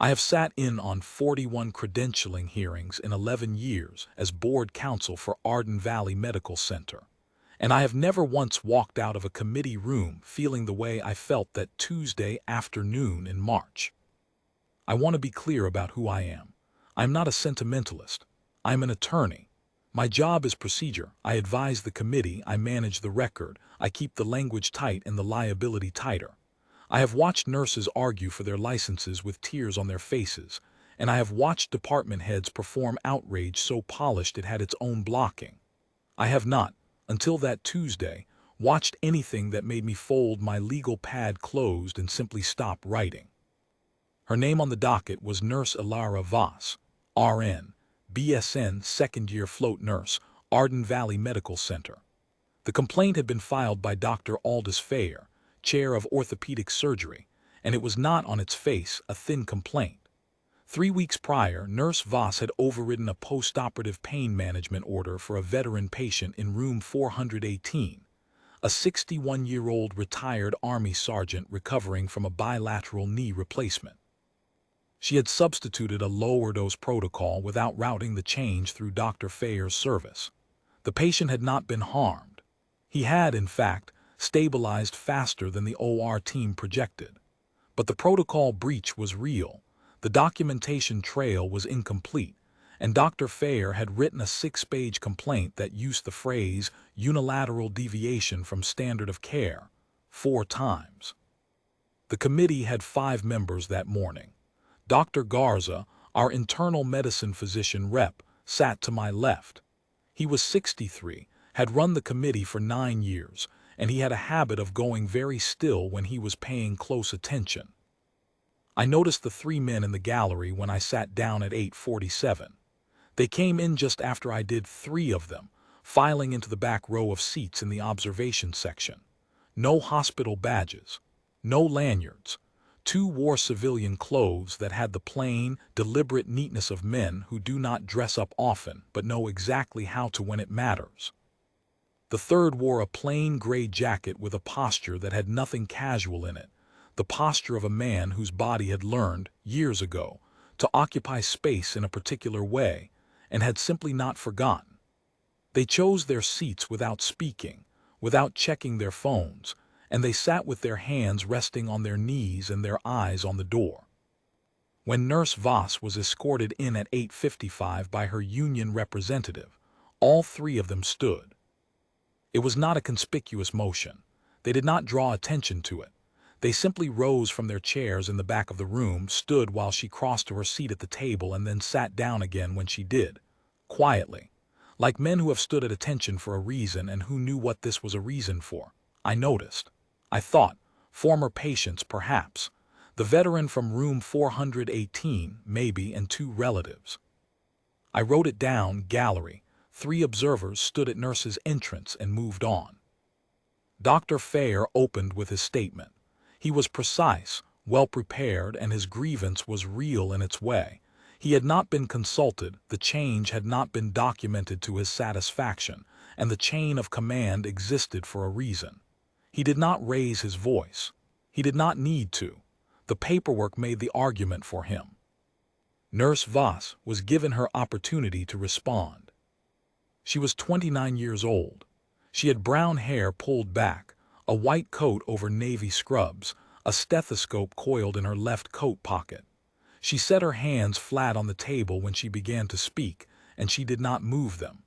I have sat in on 41 credentialing hearings in 11 years as board counsel for Arden Valley Medical Center, and I have never once walked out of a committee room feeling the way I felt that Tuesday afternoon in March. I want to be clear about who I am. I'm not a sentimentalist. I'm an attorney. My job is procedure. I advise the committee, I manage the record, I keep the language tight and the liability tighter. I have watched nurses argue for their licenses with tears on their faces, and I have watched department heads perform outrage so polished it had its own blocking. I have not, until that Tuesday, watched anything that made me fold my legal pad closed and simply stop writing. Her name on the docket was Nurse Ilara Voss, RN, BSN second-year float nurse, Arden Valley Medical Center. The complaint had been filed by Dr. Aldous Fayer, chair of orthopedic surgery, and it was not on its face a thin complaint. 3 weeks prior, Nurse Voss had overridden a post-operative pain management order for a veteran patient in room 418, a 61-year-old retired Army sergeant recovering from a bilateral knee replacement. She had substituted a lower-dose protocol without routing the change through Dr. Fayer's service. The patient had not been harmed. He had, in fact, stabilized faster than the OR team projected. But the protocol breach was real, the documentation trail was incomplete, and Dr. Fayer had written a 6-page complaint that used the phrase unilateral deviation from standard of care 4 times. The committee had 5 members that morning. Dr. Garza, our internal medicine physician rep, sat to my left. He was 63, had run the committee for 9 years, and he had a habit of going very still when he was paying close attention. I noticed the 3 men in the gallery when I sat down at 8:47. They came in just after I did 3 of them, filing into the back row of seats in the observation section. No hospital badges, no lanyards. 2 wore civilian clothes that had the plain, deliberate neatness of men who do not dress up often but know exactly how to when it matters. The third wore a plain gray jacket with a posture that had nothing casual in it, the posture of a man whose body had learned, years ago, to occupy space in a particular way and had simply not forgotten. They chose their seats without speaking, without checking their phones, and they sat with their hands resting on their knees and their eyes on the door. When Nurse Voss was escorted in at 8:55 by her union representative, all 3 of them stood. It was not a conspicuous motion. They did not draw attention to it. They simply rose from their chairs in the back of the room, stood while she crossed to her seat at the table, and then sat down again when she did, quietly, like men who have stood at attention for a reason and who knew what this was a reason for. I noticed. I thought, former patients perhaps, the veteran from room 418 maybe, and 2 relatives. I wrote it down, gallery. 3 observers stood at nurse's entrance and moved on. Dr. Fayer opened with his statement. He was precise, well prepared, and his grievance was real in its way. He had not been consulted, the change had not been documented to his satisfaction, and the chain of command existed for a reason. He did not raise his voice. He did not need to. The paperwork made the argument for him. Nurse Voss was given her opportunity to respond. She was 29 years old. She had brown hair pulled back, a white coat over navy scrubs, a stethoscope coiled in her left coat pocket. She set her hands flat on the table when she began to speak, and she did not move them.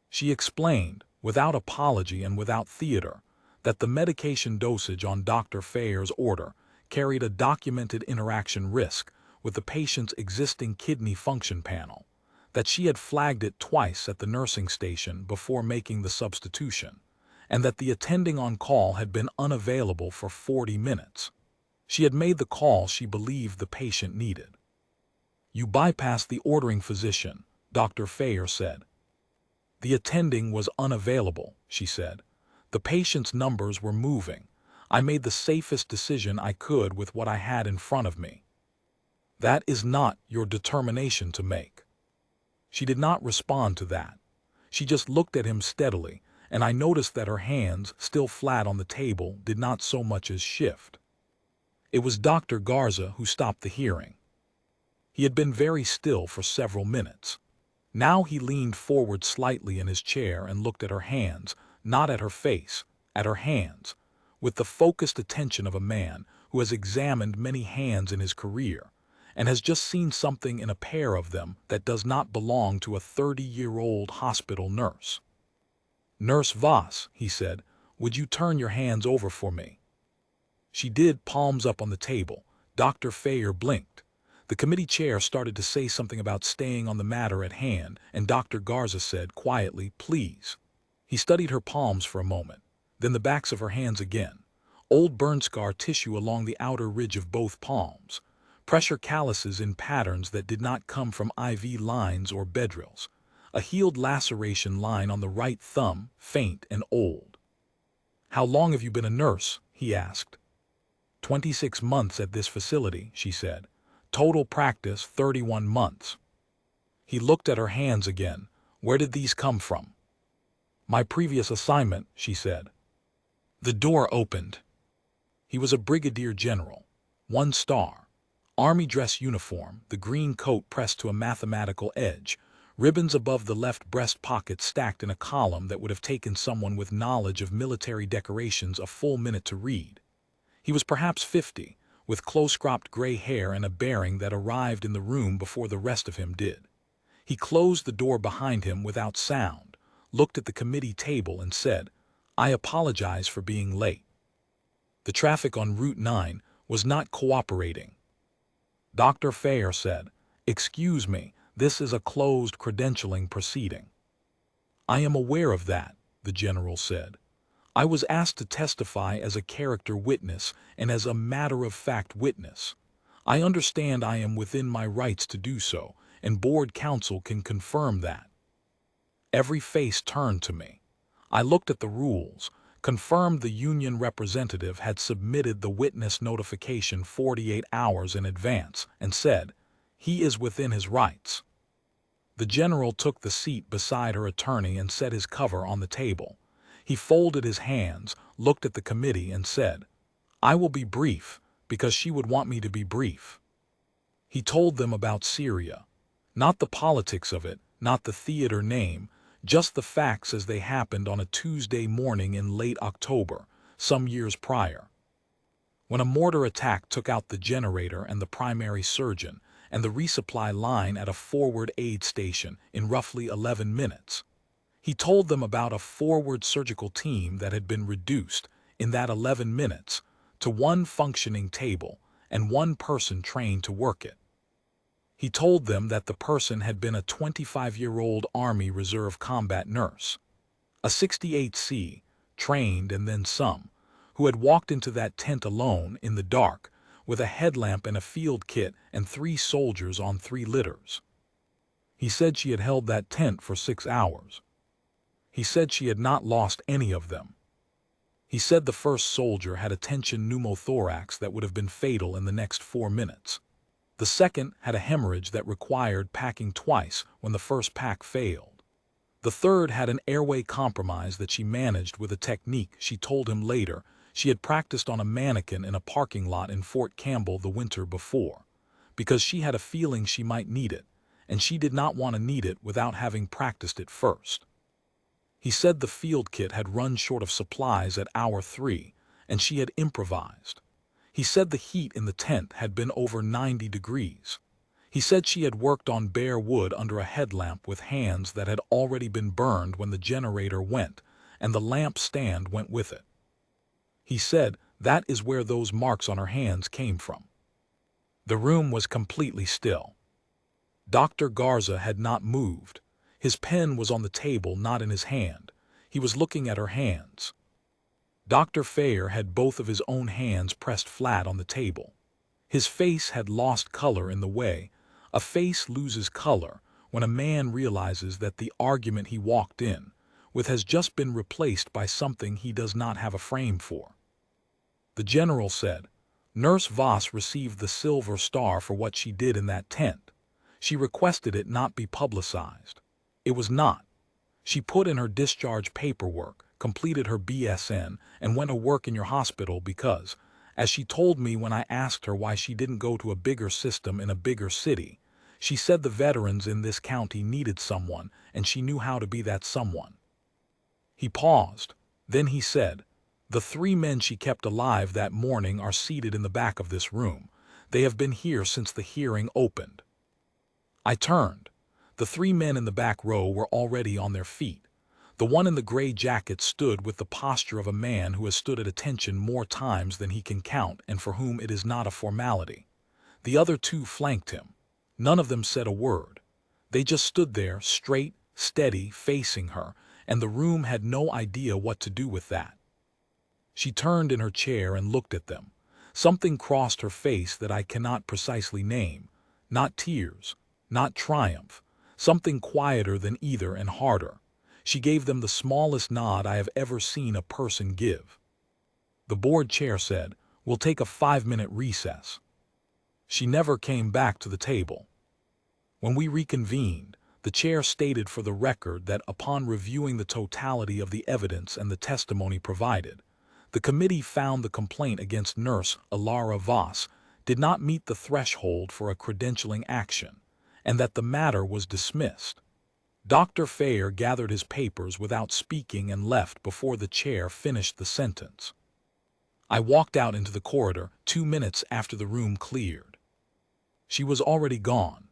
She explained, without apology and without theater, that the medication dosage on Dr. Fayer's order carried a documented interaction risk with the patient's existing kidney function panel, that she had flagged it twice at the nursing station before making the substitution, and that the attending on call had been unavailable for 40 minutes. She had made the call she believed the patient needed. "You bypassed the ordering physician," Dr. Fayer said. "The attending was unavailable," she said. "The patient's numbers were moving. I made the safest decision I could with what I had in front of me." "That is not your determination to make." She did not respond to that. She just looked at him steadily, and I noticed that her hands, still flat on the table, did not so much as shift. It was Dr. Garza who stopped the hearing. He had been very still for several minutes. Now he leaned forward slightly in his chair and looked at her hands, not at her face, at her hands, with the focused attention of a man who has examined many hands in his career and has just seen something in a pair of them that does not belong to a 30-year-old hospital nurse. "Nurse Voss," he said, "would you turn your hands over for me?" She did, palms up on the table. Dr. Fayer blinked. The committee chair started to say something about staying on the matter at hand, and Dr. Garza said quietly, "Please." He studied her palms for a moment, then the backs of her hands again. Old burn scar tissue along the outer ridge of both palms. Pressure calluses in patterns that did not come from IV lines or bedrills. A healed laceration line on the right thumb, faint and old. "How long have you been a nurse?" he asked. 26 months at this facility," she said. "Total practice 31 months. He looked at her hands again. "Where did these come from?" "My previous assignment," she said. The door opened. He was a brigadier general. 1 star. Army dress uniform, the green coat pressed to a mathematical edge, ribbons above the left breast pocket stacked in a column that would have taken someone with knowledge of military decorations a full minute to read. He was perhaps 50, with close-cropped gray hair and a bearing that arrived in the room before the rest of him did. He closed the door behind him without sound, looked at the committee table and said, "I apologize for being late. The traffic on Route 9 was not cooperating." Dr. Fayer said, "Excuse me, this is a closed credentialing proceeding." "I am aware of that," the general said. "I was asked to testify as a character witness and as a matter-of-fact witness. I understand I am within my rights to do so, and board counsel can confirm that." Every face turned to me. I looked at the rules, confirmed the union representative had submitted the witness notification 48 hours in advance, and said, "He is within his rights." The general took the seat beside her attorney and set his cover on the table. He folded his hands, looked at the committee and said, "I will be brief, because she would want me to be brief." He told them about Syria. Not the politics of it, not the theater name, just the facts as they happened on a Tuesday morning in late October, some years prior. When a mortar attack took out the generator and the primary surgeon and the resupply line at a forward aid station in roughly 11 minutes. He told them about a forward surgical team that had been reduced, in that 11 minutes, to 1 functioning table and 1 person trained to work it. He told them that the person had been a 25-year-old Army Reserve combat nurse, a 68C, trained and then some, who had walked into that tent alone in the dark with a headlamp and a field kit and 3 soldiers on 3 litters. He said she had held that tent for 6 hours. He said she had not lost any of them. He said the first soldier had a tension pneumothorax that would have been fatal in the next 4 minutes. The second had a hemorrhage that required packing twice when the first pack failed. The third had an airway compromise that she managed with a technique she told him later she had practiced on a mannequin in a parking lot in Fort Campbell the winter before, because she had a feeling she might need it, and she did not want to need it without having practiced it first. He said the field kit had run short of supplies at hour 3, and she had improvised. He said the heat in the tent had been over 90 degrees. He said she had worked on bare wood under a headlamp with hands that had already been burned when the generator went, and the lamp stand went with it. He said that is where those marks on her hands came from. The room was completely still. Dr. Garza had not moved. His pen was on the table, not in his hand. He was looking at her hands. Dr. Fayer had both of his own hands pressed flat on the table. His face had lost color in the way a face loses color when a man realizes that the argument he walked in with has just been replaced by something he does not have a frame for. The general said, "Nurse Voss received the Silver Star for what she did in that tent. She requested it not be publicized. It was not. She put in her discharge paperwork, completed her BSN, and went to work in your hospital because, as she told me when I asked her why she didn't go to a bigger system in a bigger city, She said the veterans in this county needed someone, and she knew how to be that someone. He paused. Then he said, "The 3 men she kept alive that morning are seated in the back of this room. They have been here since the hearing opened." I turned. The 3 men in the back row were already on their feet. The one in the gray jacket stood with the posture of a man who has stood at attention more times than he can count and for whom it is not a formality. The other 2 flanked him. None of them said a word. They just stood there, straight, steady, facing her, and the room had no idea what to do with that. She turned in her chair and looked at them. Something crossed her face that I cannot precisely name. Not tears, not triumph, something quieter than either and harder. She gave them the smallest nod I have ever seen a person give. The board chair said, "We'll take a 5-minute recess." She never came back to the table. When we reconvened, the chair stated for the record that upon reviewing the totality of the evidence and the testimony provided, the committee found the complaint against Nurse Alara Voss did not meet the threshold for a credentialing action, and that the matter was dismissed. Dr. Fair gathered his papers without speaking and left before the chair finished the sentence. I walked out into the corridor 2 minutes after the room cleared. She was already gone.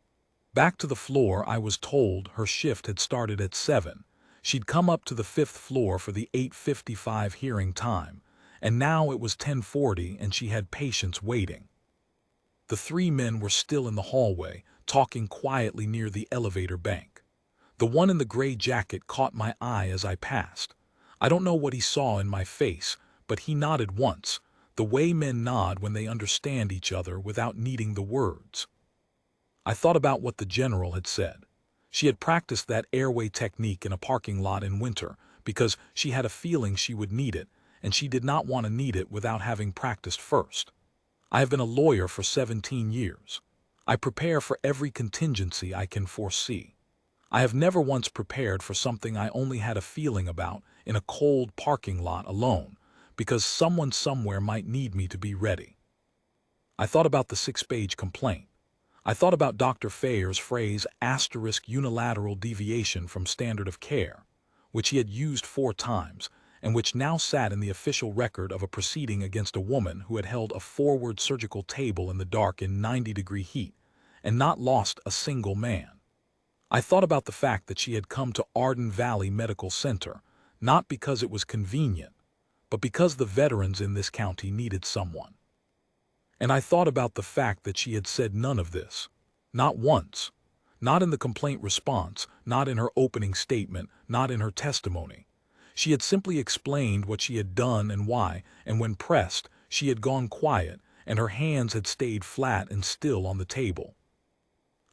Back to the floor, I was told her shift had started at 7. She'd come up to the 5th floor for the 8:55 hearing time, and now it was 10:40 and she had patients waiting. The 3 men were still in the hallway, talking quietly near the elevator bank. The one in the gray jacket caught my eye as I passed. I don't know what he saw in my face, but he nodded once, the way men nod when they understand each other without needing the words. I thought about what the general had said. She had practiced that airway technique in a parking lot in winter because she had a feeling she would need it, and she did not want to need it without having practiced first. I have been a lawyer for 17 years. I prepare for every contingency I can foresee. I have never once prepared for something I only had a feeling about in a cold parking lot alone, because someone somewhere might need me to be ready. I thought about the 6-page complaint. I thought about Dr. Fair's phrase *unilateral deviation from standard of care, which he had used 4 times, and which now sat in the official record of a proceeding against a woman who had held a forward surgical table in the dark in 90-degree heat, and not lost a single man. I thought about the fact that she had come to Arden Valley Medical Center, not because it was convenient, but because the veterans in this county needed someone. And I thought about the fact that she had said none of this, not once, not in the complaint response, not in her opening statement, not in her testimony. She had simply explained what she had done and why, and when pressed, she had gone quiet, and her hands had stayed flat and still on the table.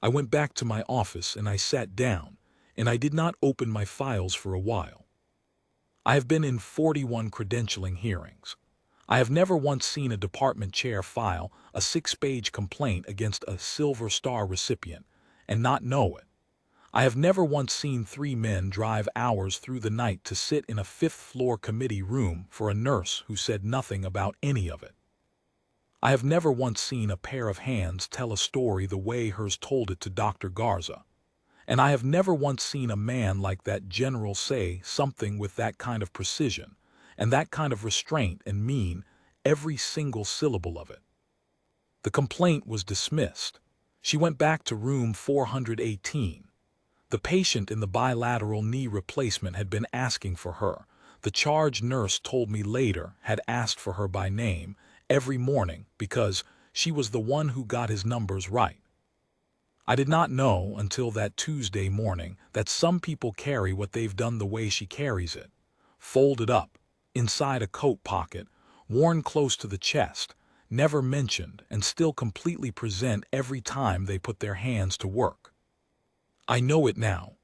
I went back to my office and I sat down, and I did not open my files for a while. I have been in 41 credentialing hearings. I have never once seen a department chair file a 6-page complaint against a Silver Star recipient and not know it. I have never once seen 3 men drive hours through the night to sit in a 5th-floor committee room for a nurse who said nothing about any of it. I have never once seen a pair of hands tell a story the way hers told it to Dr. Garza. And I have never once seen a man like that general say something with that kind of precision and that kind of restraint and mean every single syllable of it. The complaint was dismissed. She went back to room 418. The patient in the bilateral knee replacement had been asking for her. The charge nurse told me later had asked for her by name every morning because she was the one who got his numbers right. I did not know until that Tuesday morning that some people carry what they've done the way she carries it, folded up, inside a coat pocket, worn close to the chest, never mentioned, and still completely present every time they put their hands to work. I know it now.